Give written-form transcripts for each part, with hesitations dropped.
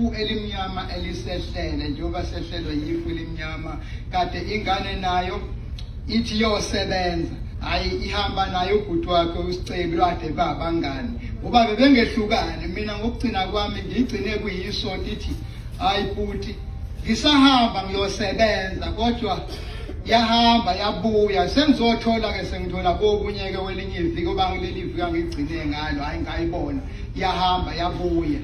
yifu elimnyama elisehlele njengoba sehlelwe yifu elimnyama kade ingane nayo ithi yosebenza hayi ihamba nayo ubhuti wakhe uSicebi lwade babangani ngoba bebengehlukane mina ngokugcina kwami ngigcine kuyisonto ithi hayi bhuti ngisahamba ngiyosebenza kodwa yahamba yabuya sengizothola ke sengithola kokunyeke welinye iviki oba ngileli viki angigcine ngalo hayi ngayibona yahamba yabuya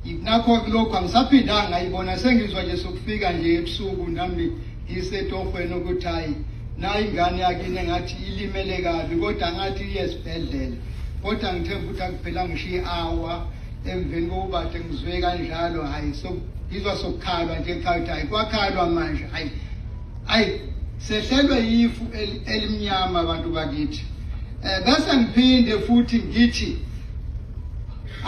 nakho lokho angisaphindanga ngayibona sengizwa nje sokufika nje ebusuku nami ngisetofweni ukuthi hayi na ingane yakini engathi ilimele kabi kodwa ngathi iyesibhedlela kodwa ngithemba ukuthi akuphela ngishiye hour emveni kokuba ngizwe kanjalo hayi so ngizwa sokukhalwa nje ekhaya hayi kwakhalwa manje hayi sehlelwe yifu elimnyama abantu bakithi bese ngiphinde futhi ngithi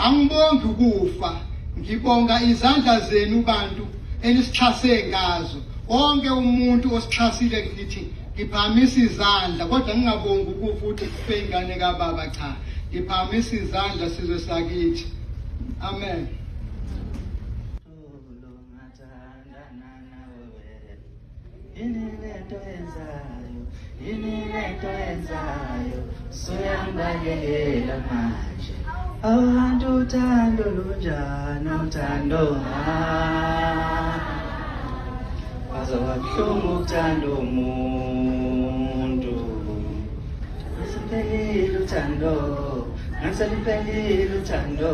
angibongi ukufa ngibonga izandla zenu bantu enisixhase ngazo wonke umuntu osixhasile ngithi ngiphamisa izandla kodwa ngingabongi ukufa uthi kufe ingane kaBaba cha ngiphamisa izandla sizwe sakithi amen. Inilento enzayo soyangalela manje abantu uthando lunjani uthando bazobuhlungu uthando umuntu ngasiphelile uthando ngasiphelile uthando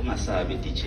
umasabi DJ